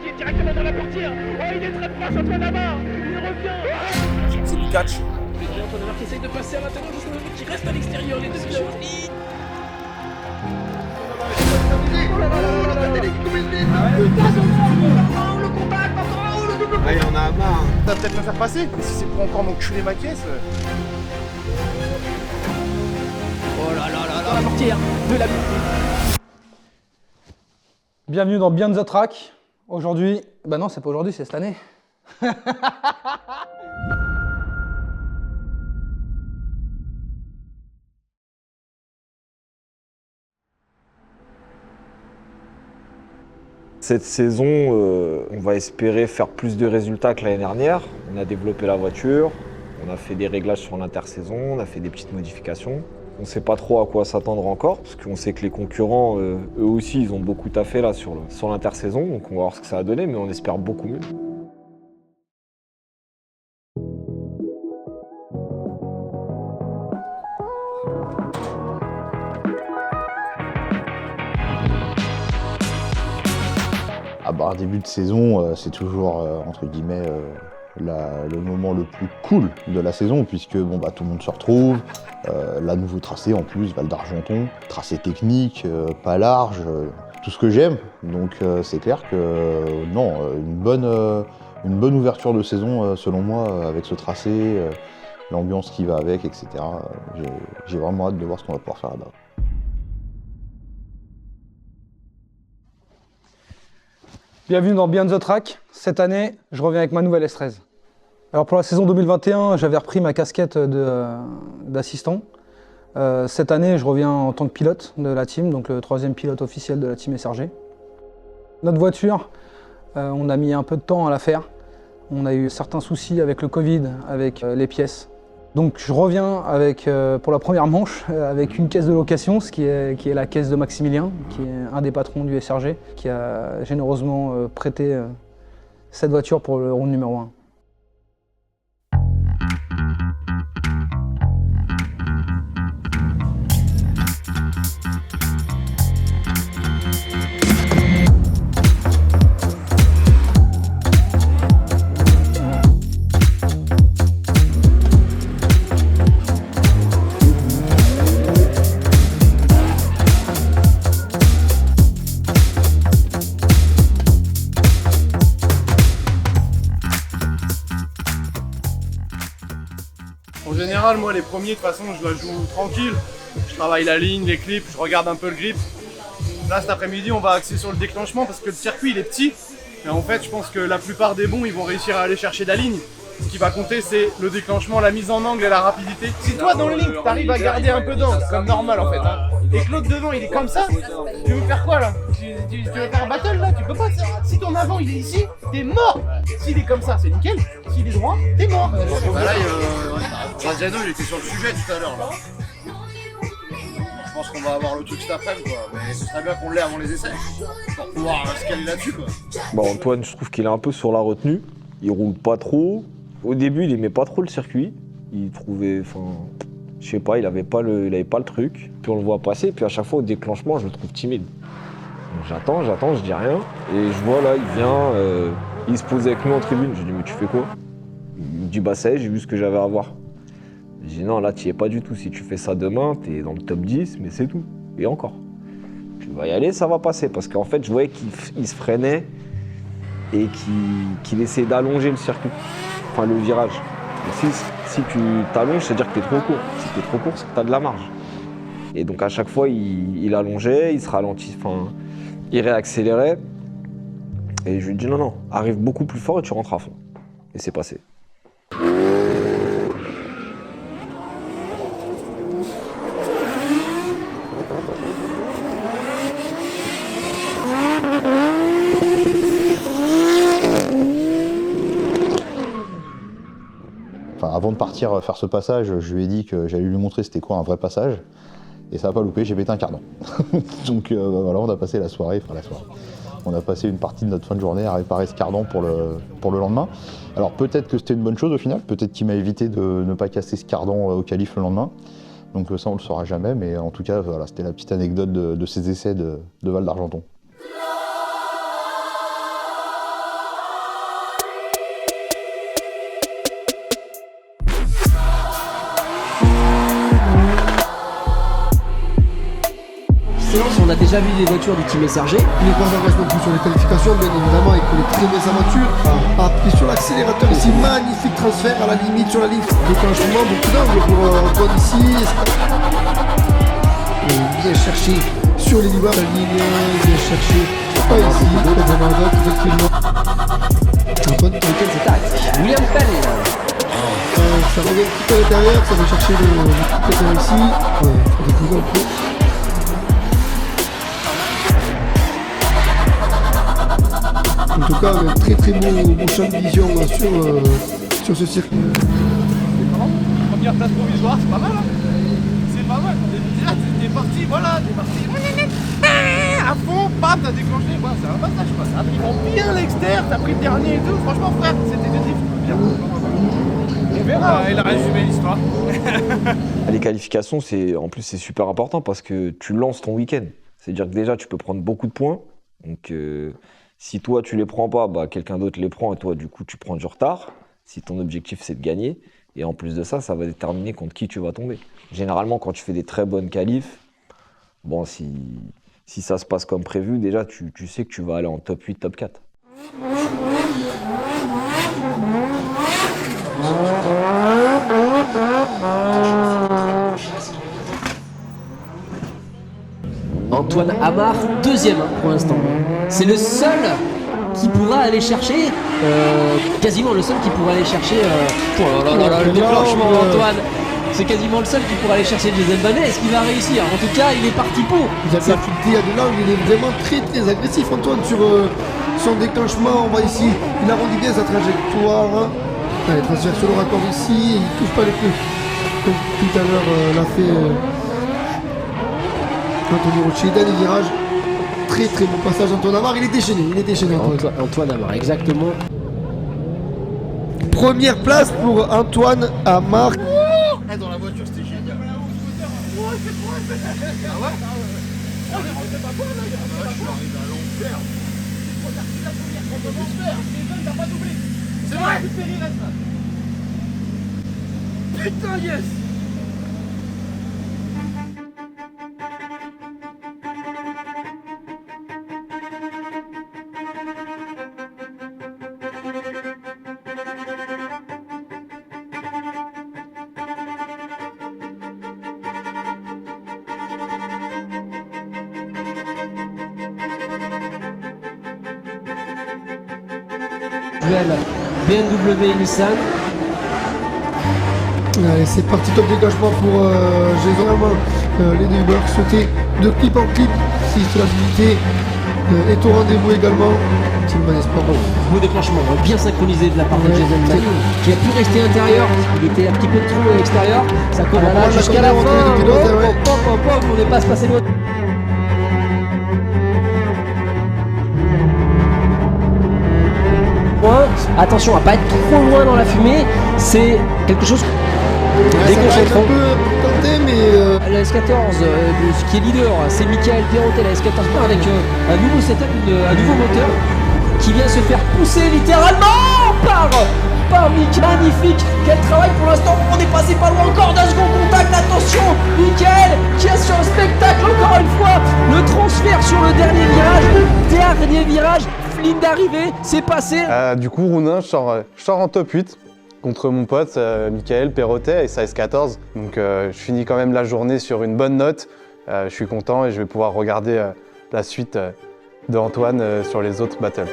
qui est directement dans la portière. Oh, il est très proche, Antoine Amar. Il revient. C'est du catch. Antoine Amar qui essaye de passer à l'intérieur de son qui reste à l'extérieur. Les deux pilotes. Ah, il en a marre. Ça va peut-être me faire passer. Mais si c'est pour encore m'enculer ma caisse. Oh là là là là. Dans la portière de la... Bienvenue dans Beyond the Track. Aujourd'hui, bah non, c'est pas aujourd'hui, c'est cette année. Cette saison, on va espérer faire plus de résultats que l'année dernière. On a développé la voiture, on a fait des réglages sur l'intersaison, on a fait des petites modifications. On ne sait pas trop à quoi s'attendre encore, parce qu'on sait que les concurrents, eux aussi, ils ont beaucoup taffé là sur l'intersaison, donc on va voir ce que ça va donner, mais on espère beaucoup mieux. Un début de saison, c'est toujours, entre guillemets, le moment le plus cool de la saison, puisque bon, bah, tout le monde se retrouve, la nouveau tracé en plus, Val d'Argenton, tracé technique, pas large, tout ce que j'aime. Donc c'est clair que non, une bonne ouverture de saison selon moi, avec ce tracé, l'ambiance qui va avec, etc. J'ai vraiment hâte de voir ce qu'on va pouvoir faire là-bas. Bienvenue dans Beyond the Track. Cette année, je reviens avec ma nouvelle S13. Alors pour la saison 2021, j'avais repris ma casquette d'assistant. Cette année, je reviens en tant que pilote de la team, donc le troisième pilote officiel de la team SRG. Notre voiture, on a mis un peu de temps à la faire. On a eu certains soucis avec le Covid, avec les pièces. Donc je reviens avec, pour la première manche avec une caisse de location, qui est la caisse de Maximilien, qui est un des patrons du SRG, qui a généreusement prêté cette voiture pour le round numéro 1. En général, moi, les premiers, de toute façon, je la joue tranquille. Je travaille la ligne, les clips, je regarde un peu le grip. Là, cet après-midi, on va axer sur le déclenchement parce que le circuit, il est petit. Et en fait, je pense que la plupart des bons, ils vont réussir à aller chercher la ligne. Ce qui va compter, c'est le déclenchement, la mise en angle et la rapidité. Si toi, dans le ligne, t'arrives à garder un peu d'angle, comme normal en fait, hein, et que l'autre devant, il est comme ça, tu veux faire quoi là? Tu veux faire un battle là? Tu peux pas. Si ton avant, il est ici, t'es mort. S'il est comme ça, c'est nickel. S'il est droit, t'es mort. Bah là, Graziano, il était sur le sujet tout à l'heure là. Je pense qu'on va avoir le truc cet après-midi quoi, mais ce serait bien qu'on l'ait avant les essais, pour pouvoir se caler là-dessus quoi. Bon, Antoine, je trouve qu'il est un peu sur la retenue, il roule pas trop. Au début, il aimait pas trop le circuit, il trouvait, je sais pas, il avait pas le truc. Puis on le voit passer, puis à chaque fois au déclenchement, je le trouve timide. Donc j'attends, je dis rien, et je vois là, il vient, il se pose avec nous en tribune, je lui dis mais tu fais quoi? Il me dit bah ça y est, j'ai vu ce que j'avais à voir. Je dis non, là tu y es pas du tout, si tu fais ça demain, t'es dans le top 10, mais c'est tout, et encore. Tu vas y aller, ça va passer, parce qu'en fait je voyais qu'il se freinait et qu'il essayait d'allonger le circuit, enfin le virage. Et si tu t'allonges, c'est-à-dire que t'es trop court. Si t'es trop court, c'est que t'as de la marge. Et donc à chaque fois, il allongeait, il se ralentit, il réaccélérait. Et je lui dis non, arrive beaucoup plus fort et tu rentres à fond. Et c'est passé. Avant de partir faire ce passage, je lui ai dit que j'allais lui montrer c'était quoi un vrai passage. Et ça n'a pas loupé, j'ai pété un cardan. Donc voilà, on a passé la soirée, on a passé une partie de notre fin de journée à réparer ce cardan pour le lendemain. Alors peut-être que c'était une bonne chose au final, peut-être qu'il m'a évité de ne pas casser ce cardan au qualif le lendemain. Donc ça on le saura jamais, mais en tout cas voilà, c'était la petite anecdote de ces essais de Val d'Argenton. d'expérience, on a déjà vu des voitures du team SRG. Il n'est pas engagé non plus sur les qualifications, bien évidemment, il connaît très bien sa voiture. Appuie sur l'accélérateur ici, magnifique transfert à la limite sur la ligne. Déclenchement, beaucoup d'angles pour Antoine ici. Et bien cherché sur les livres, la ligne, bien cherché. Pas ici, effectivement. Antoine, lequel C'est tac. William Pell. ça revient un petit peu à l'intérieur, ça va chercher le petit ici. Ouais, faut découvrir un peu. En tout cas, un très très beau champ de vision sur ce circuit. Première place provisoire, c'est pas mal, hein. C'est pas mal. T'es parti, voilà, t'es parti. À fond, bam, t'as déclenché. Voilà, c'est un passage, quoi. Ça a pris bien l'extérieur, t'as pris le dernier et tout. Franchement, frère, c'était du drift. Bien. On verra. Il a résumé l'histoire. Les qualifications, en plus, c'est super important parce que tu lances ton week-end. C'est-à-dire que déjà, tu peux prendre beaucoup de points. Donc, si toi, tu les prends pas, bah, quelqu'un d'autre les prend et toi, du coup, tu prends du retard. Si ton objectif, c'est de gagner. Et en plus de ça, ça va déterminer contre qui tu vas tomber. Généralement, quand tu fais des très bonnes qualifs, bon, si ça se passe comme prévu, déjà, tu sais que tu vas aller en top 8, top 4. Antoine Amar, deuxième pour l'instant. C'est le seul qui pourra aller chercher, quasiment le seul qui pourra aller chercher, le déclenchement Antoine. C'est quasiment le seul qui pourra aller chercher Jason Bonnet. Est-ce qu'il va réussir? En tout cas, il est parti pour. Vous avez il y a de l'angle, il est vraiment très très agressif Antoine sur son déclenchement. On voit ici, il arrondit bien sa trajectoire. Allez, transfert sur le raccord ici, il touche pas les pieds. Comme tout à l'heure l'a fait Anthony Rocci. Dernier virage. Très très bon passage Antoine Amar, il est déchaîné Antoine Amar, exactement. Première place pour Antoine Amar. Dans la voiture, c'était génial. C'est vrai. Putain, yes. Duel BMW Nissan. Allez, c'est parti, top dégagement pour Jason. Les deux blocs sautés de clip en clip. Si stabilité est au rendez-vous également. Team Manesport. Beau déclenchement, bien synchronisé de la part de Jason Bonnet, qui a pu rester intérieur. Il était un petit peu trop à l'extérieur. Ça colle là jusqu'à la fin. On n'est pas se passer loin. Attention à pas être trop loin dans la fumée, c'est quelque chose déconcentrant. Un peu tenté, mais La S14, qui est leader, c'est Michael Perrotet, la S14 avec un nouveau setup, un nouveau moteur qui vient se faire pousser littéralement par Michael. Magnifique, quel travail pour l'instant, on est passé pas loin encore d'un second contact, attention, Michael qui est sur un spectacle encore une fois, le transfert sur le dernier virage, ligne d'arrivée, c'est passé. Du coup, Rounin, je sors en top 8 contre mon pote Michael Perrotet et sa S14. Donc je finis quand même la journée sur une bonne note. Je suis content et je vais pouvoir regarder la suite de Antoine sur les autres battles.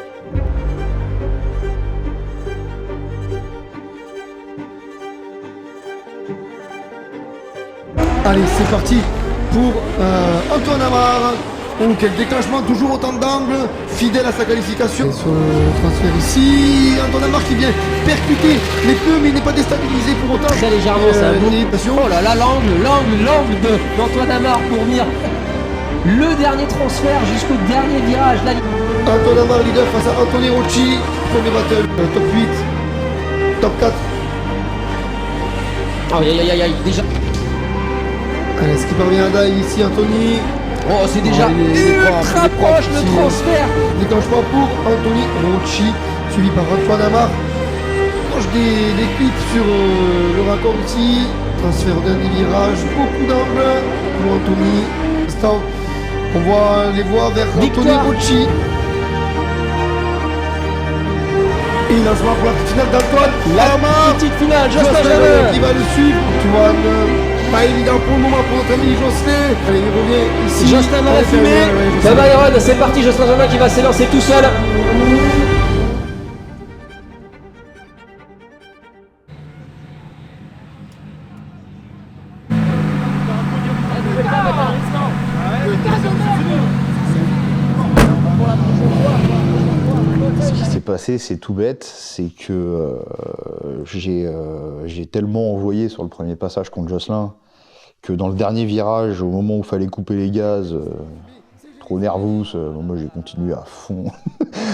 allez, c'est parti pour Antoine Amar. Donc quel déclenchement, toujours autant d'angles, fidèle à sa qualification. Et sur le transfert ici, Antoine Amar qui vient percuter les pneus, mais il n'est pas déstabilisé pour autant. Très légèrement, ça. Oh là là, l'angle d'Antoine Amar pour venir. Le dernier transfert jusqu'au dernier virage. Là, Antoine Amar leader face à Anthony Rocci. Premier battle, top 8, top 4. Aïe, déjà. Allez, ce qui parvient à Dai ici, Anthony. Oh, c'est déjà ultra proche le transfert. Déclenchement pour Anthony Rocci, suivi par Antoine Amar. Proche des clips sur le raccord ici. Transfert au dernier virage, beaucoup d'angles pour Anthony. Instant On voit les voix vers Anthony Victoire. Rocci. Et lancement pour la petite finale d'Antoine Lamar. Petite finale, Jocelyn Jocelyn Janin qui va le suivre. Antoine, pas évident pour le moment pour notre ami Jocelyn. Allez, il revient ici. Jocelyn dans la Allez, fumée. Jocelyn. Byron, c'est parti, Jocelyn Janin qui va s'élancer tout seul. Ce qui s'est passé, c'est tout bête, c'est que j'ai tellement envoyé sur le premier passage contre Jocelyn que dans le dernier virage, au moment où il fallait couper les gaz, trop nerveux, moi j'ai continué à fond.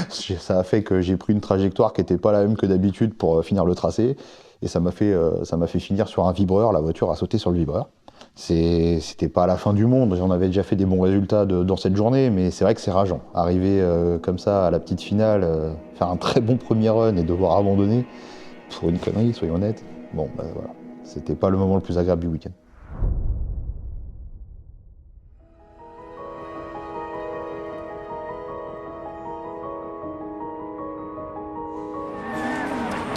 Ça a fait que j'ai pris une trajectoire qui n'était pas la même que d'habitude pour finir le tracé, et ça m'a fait finir sur un vibreur. La voiture a sauté sur le vibreur. C'était pas la fin du monde, on avait déjà fait des bons résultats dans cette journée, mais c'est vrai que c'est rageant. Arriver comme ça à la petite finale, faire un très bon premier run et devoir abandonner pour une connerie, soyons honnêtes. Bon, bah voilà, c'était pas le moment le plus agréable du week-end.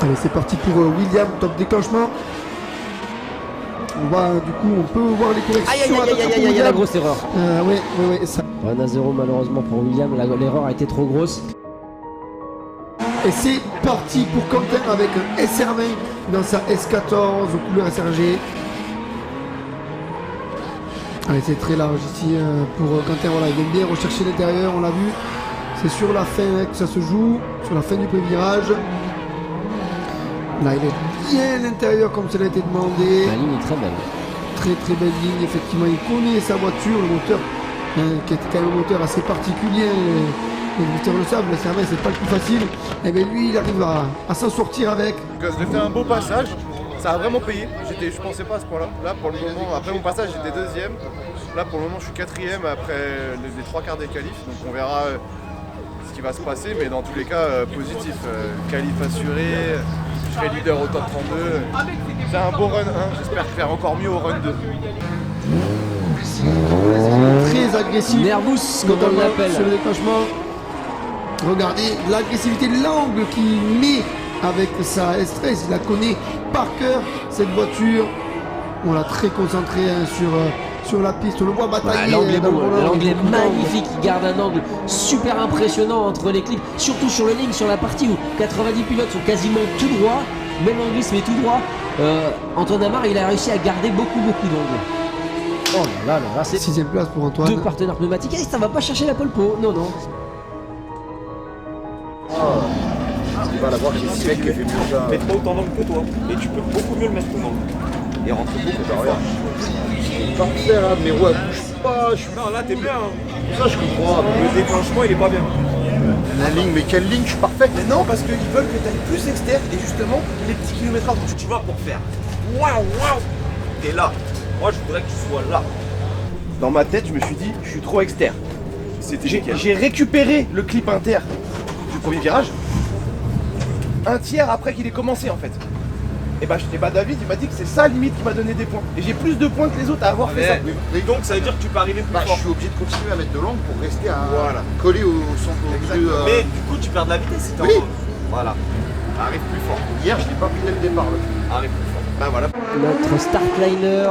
Allez, c'est parti pour William, top déclenchement. On va, du coup, on peut voir les corrections. Aïe, aïe, aïe, aïe, aïe, il y a la grosse erreur. Oui, ça. 1-0 malheureusement pour William, l'erreur a été trop grosse. Et c'est parti pour Quentin avec un SR20 dans sa S14 aux couleurs SRG. Allez, c'est très large ici pour Quentin. Voilà, il vient bien rechercher l'intérieur, on l'a vu. C'est sur la fin que ça se joue, sur la fin du premier-virage. Là, il est bien à l'intérieur comme cela a été demandé. La ligne est très belle. Très très belle ligne, effectivement. Il connaît sa voiture, le moteur, qui est quand même un moteur assez particulier. Les moteurs le savent, le SR20 c'est pas le plus facile. Et bien lui, il arrive à s'en sortir avec. Donc, j'ai fait un beau passage, ça a vraiment payé. Je pensais pas à ce point-là. Là, pour le moment, après mon passage, j'étais deuxième. Là, pour le moment, je suis quatrième après les trois quarts des qualifs. Donc, on verra ce qui va se passer. Mais dans tous les cas, positif. Qualif assuré, je serai leader au top 32. C'est un beau run 1. J'espère faire encore mieux au run 2. Très agressif. Nervous, comme on notamment l'appelle. sur le déclenchement. Regardez l'agressivité, l'angle qu'il met avec sa S13. Il la connaît par cœur, cette voiture. On l'a très concentré sur la piste. On le voit batailler. L'angle est dans le bon, volant. l'angle est magnifique, il garde un angle super impressionnant entre les clips, surtout sur le ligne, sur la partie où 90 pilotes sont quasiment tout droit, même l'anglisme est tout droit. Antoine Amar, il a réussi à garder beaucoup d'angles. Oh là là, c'est 6ème place pour Antoine. deux partenaires pneumatiques, et ça va pas chercher la pole po, non. Tu vas la voir, j'ai 6 mecs qui fait mieux ça. Mets pas autant d'angle que toi. Et tu peux beaucoup mieux le mettre ton angle. Et rentre beaucoup derrière. Parfait là, mes roues elles bougent pas. Non, là t'es bien. Hein. Ça je comprends. Le déclenchement il est pas bien. La ligne, mais quelle ligne, je suis parfait. Mais non, parce qu'ils veulent que tu ailles plus externe et justement les petits kilométrages dont tu vas pour faire. Waouh, t'es là. Moi je voudrais que tu sois là. Dans ma tête, je me suis dit, je suis trop externe. J'ai récupéré le clip inter du premier virage, un tiers après qu'il ait commencé en fait. Et bah David, il m'a dit que c'est ça limite qui m'a donné des points. Et j'ai plus de points que les autres à avoir fait ça. Et donc ça veut dire que tu peux arriver plus Bah, je fort. suis obligé de continuer à mettre de l'angle pour rester à Voilà. coller au centre milieu. Mais du coup tu perds de la vitesse si t'es Oui. en Voilà. Arrive plus fort. Hier, je l'ai pas pris dès le départ. Là. Arrive plus fort. Bah voilà. Notre startliner.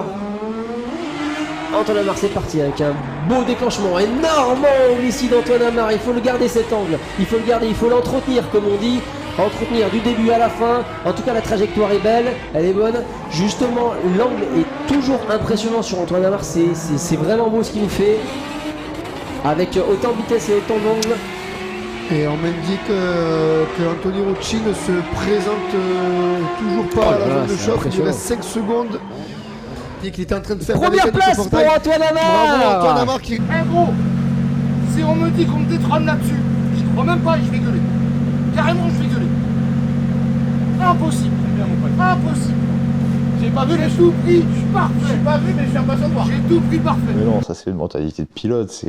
Antoine Amar, c'est parti avec un beau déclenchement, énorme angle ici d'Antoine Amar. Il faut le garder cet angle, il faut le garder, il faut l'entretenir comme on dit. Entretenir du début à la fin. En tout cas, la trajectoire est belle, elle est bonne. Justement, l'angle est toujours impressionnant sur Antoine Amar. C'est vraiment beau ce qu'il fait. Avec autant de vitesse et autant d'angle. Et on m'indique que Anthony Rocci ne se présente toujours pas à la zone de chauffe. Il lui reste 5 secondes. Et qu'il était en train de faire Première place pour Antoine Amar. Bravo Antoine Amar qui... Eh gros, si on me dit qu'on me détrône là-dessus, je crois même pas et je vais gueuler. Carrément, je vais gueuler. Impossible. Impossible. J'ai pas vu, j'ai tout pris. Je suis parfait. J'ai pas vu, mais je suis impatient de voir. J'ai tout pris parfait. Mais non, ça c'est une mentalité de pilote,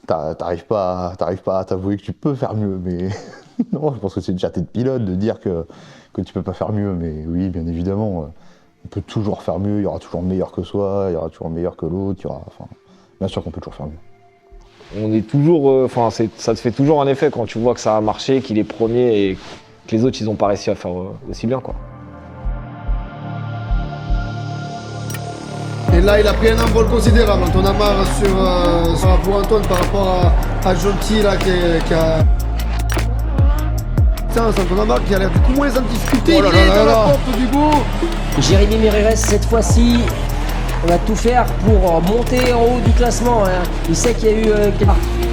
t'arrives pas à t'avouer que tu peux faire mieux, mais non, je pense que c'est une fierté de pilote de dire que tu peux pas faire mieux, mais oui, bien évidemment, on peut toujours faire mieux, il y aura toujours meilleur que soi, il y aura toujours meilleur que l'autre, enfin, bien sûr qu'on peut toujours faire mieux. On est toujours, enfin, ça te fait toujours un effet quand tu vois que ça a marché, qu'il est premier et que les autres ils n'ont pas réussi à faire aussi bien, quoi. Et là, il a pris un envol considérable. Antoine Amar pour Antoine par rapport à Jonty là qui a. Putain, c'est Antoine Amar qui a l'air du coup moins en difficulté. Oh là il est là dans là la là. porte du goût. Jérémy Mérires, cette fois-ci, on va tout faire pour monter en haut du classement. Hein. Il sait qu'il y a eu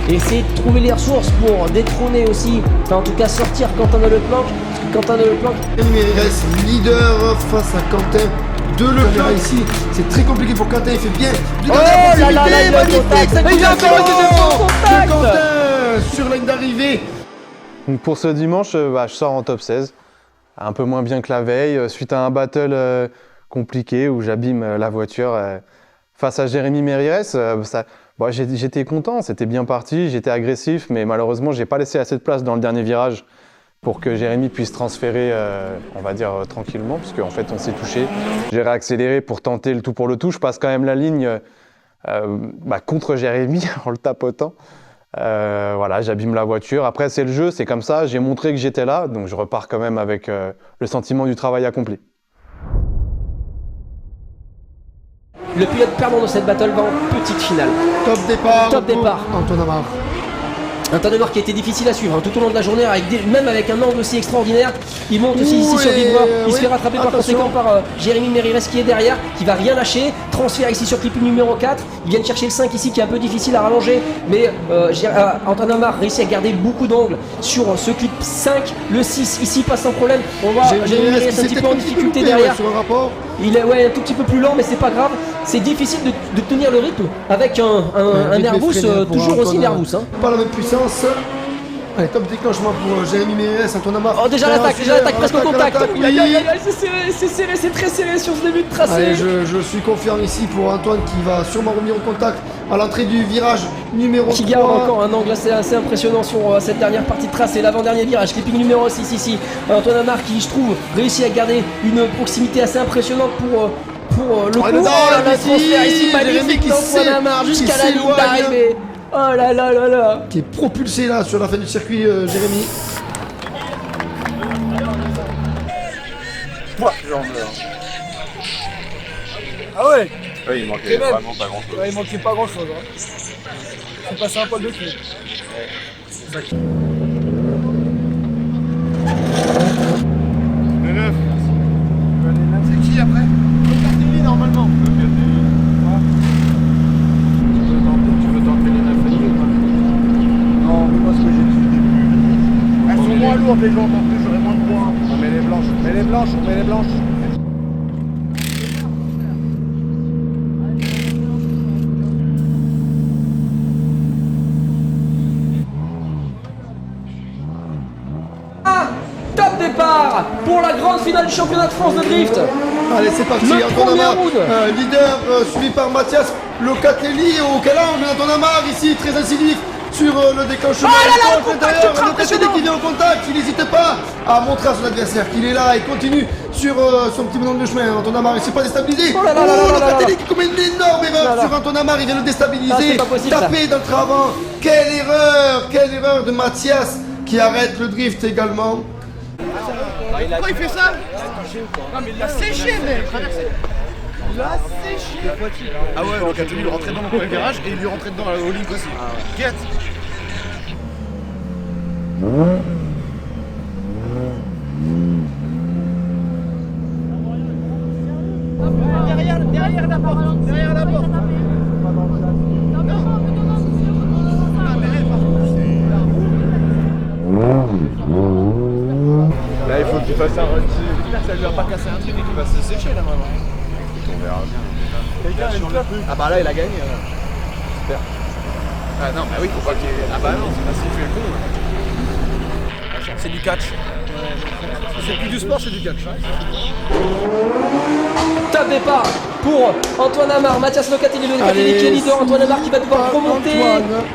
essayer de trouver les ressources pour détrôner aussi, enfin en tout cas sortir Quentin Deleplanque, parce que Quentin Deleplanque. Jérémy Mérires, leader face à Quentin Deleplanque ici. C'est très compliqué pour Quentin, il fait bien. Oh là là là, il a le contact, magnifique. il a encore été de contact. De Quentin sur la ligne d'arrivée. Donc pour ce dimanche, je sors en top 16. Un peu moins bien que la veille, suite à un battle compliqué où j'abîme la voiture face à Jérémy Mérires. J'étais content, c'était bien parti, j'étais agressif, mais malheureusement, j'ai pas laissé assez de place dans le dernier virage pour que Jérémy puisse transférer, on va dire, tranquillement, parce qu'en fait, on s'est touché. J'ai réaccéléré pour tenter le tout pour le tout. Je passe quand même la ligne contre Jérémy en le tapotant. Voilà, j'abîme la voiture. Après, c'est le jeu, c'est comme ça. J'ai montré que j'étais là, donc je repars quand même avec le sentiment du travail accompli. Le pilote perdant de cette battle va en petite finale. Top départ. Top départ. Antoine Amar. Un temps de marque qui a été difficile à suivre tout au long de la journée, même avec un angle aussi extraordinaire. Il monte aussi ici sur Villevoix, il se fait rattraper par conséquent par Jérémy Mérires qui est derrière, qui va rien lâcher. Transfert ici sur clip numéro 4. Ils viennent chercher le 5 ici qui est un peu difficile à rallonger, mais Antoine Amar réussit à garder beaucoup d'angles sur ce clip 5. Le 6 ici passe sans problème. On voit Jérémy Mérires un petit peu en difficulté derrière. Sur un rapport. Il est un tout petit peu plus lent, mais c'est pas grave. C'est difficile de tenir le rythme avec un Nervous toujours aussi Nervous. Hein. Pas la même puissance. Allez, top déclenchement pour Jérémy Mérires, Antoine Amar. Oh, déjà l'attaque presque au contact. Oui. C'est serré, c'est très serré sur ce début de tracé. Allez, je suis confiant ici pour Antoine qui va sûrement revenir au contact à l'entrée du virage numéro 3. Qui garde encore un angle assez impressionnant sur cette dernière partie de tracé, l'avant-dernier virage, clipping numéro 6 ici. Antoine Amar qui, je trouve, réussit à garder une proximité assez impressionnante pour le coup. Le transfert ici magnifique d'Antoine Amar jusqu'à la ligne d'arrivée. Oh là là là là. Qui est propulsé là sur la fin du circuit, Jérémy. Ah ouais. Oui, il manquait vraiment pas grand chose. Ouais, il manquait pas grand chose. C'est passé un poil de cul. Le 9. C'est qui après? Locatelli normalement. Tu veux tenter les 9 ou pas? Non, mais moi ce que j'ai dit au début. Elles sont moins lourdes les jantes en plus, j'aurai moins de points. On met les blanches, on met les blanches, on met les blanches. Top départ pour la grande finale du championnat de France de drift. Allez, c'est parti. Le Antoine premier Amar, round. leader, suivi par Mathias Locatelli. Au quel angle Antoine Amar ici, très incisif sur le déclenchement. Oh là là, Le contact intérieur, ultra Locatelli impressionnant. qui vient au contact, il n'hésite pas à montrer à son adversaire qu'il est là et continue sur son petit bonhomme de chemin. Antoine Amar, il ne s'est pas déstabilisé. Oh là là là là là là. Locatelli qui commet une énorme erreur sur Antoine Amar, il vient le Ah, déstabiliser, c'est pas possible, taper dans le train avant. Quelle erreur de Mathias qui arrête le drift également. Pourquoi il fait ça? Non mais il l'a séché mec. Il l'a séché. Ah ouais, Locatelli lui rentrait dans le premier virage et il lui rentrait dedans au link aussi. Get. Derrière la porte. Derrière la porte. Là il faut qu'il fasse un run. J'espère que ça lui a pas cassé un truc et qu'il va se sécher là maintenant. On verra bien. Quelqu'un a une fleur. Ah bah là il a gagné. J'espère. Ah non bah oui faut pas qu'il. Ah bah non c'est pas s'il fait le con. C'est du catch. C'est plus du sport, c'est du catch. Top départ pour Antoine Amar, Mathias Locatelli, le Locatelli qui est leader. Antoine Amar qui va devoir remonter.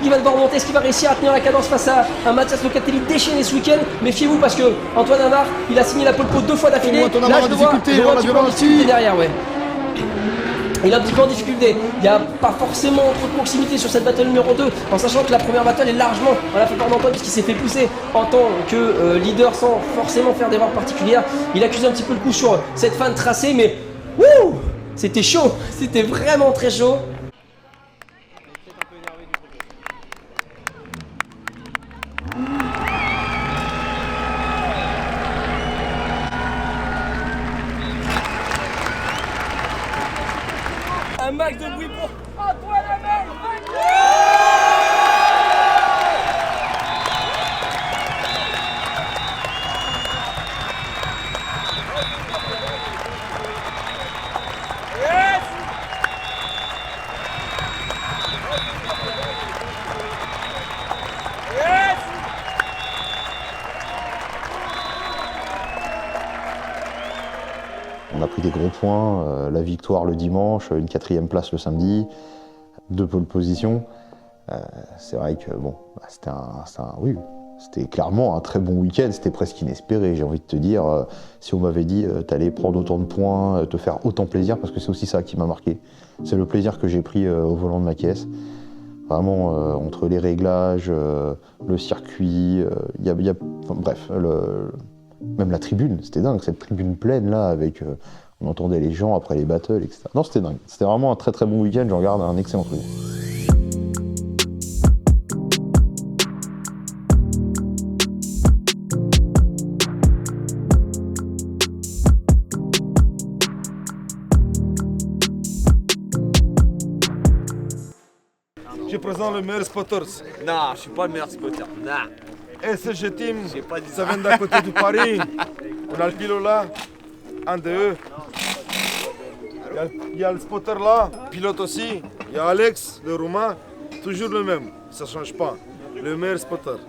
Il va devoir remonter. Est-ce qu'il va réussir à tenir la cadence face à un Mathias Locatelli déchaîné ce week-end? Méfiez-vous parce que Antoine Amar, il a signé la pole pot 2 fois d'affilée. Antoine Amar en difficulté, on l'a vu difficulté derrière, ouais. Il est un petit peu en difficulté, il n'y a pas forcément trop de proximité sur cette battle numéro 2, en sachant que la première battle est largement dans la faveur d'Antoine puisqu'il s'est fait pousser en tant que leader sans forcément faire d'erreur particulière. Il accuse un petit peu le coup sur cette fin de tracé, mais wouh, c'était chaud, c'était vraiment très chaud. Un max de bruit pour Antoine Hamel. On a pris des gros points, la victoire le dimanche, une 4e place le samedi, 2 pole positions. C'est vrai que bon, oui, c'était clairement un très bon week-end, c'était presque inespéré. J'ai envie de te dire, si on m'avait dit t'allais prendre autant de points, te faire autant plaisir, parce que c'est aussi ça qui m'a marqué. C'est le plaisir que j'ai pris au volant de ma caisse. Vraiment, entre les réglages, le circuit, bref, même la tribune, c'était dingue, cette tribune pleine là, avec, on entendait les gens après les battles, etc. Non, c'était dingue, c'était vraiment un très très bon week-end, j'en garde un excellent souvenir. Je présente le meilleur spotters. Non, je suis pas le meilleur spotter. Non. SG Team, J'ai pas dit ça vient d'à côté du Paris. On a le pilote là, un de eux. Il y a le spotter là, pilote aussi. Il y a Alex, le Roumain, toujours le même, ça change pas. Le meilleur spotter.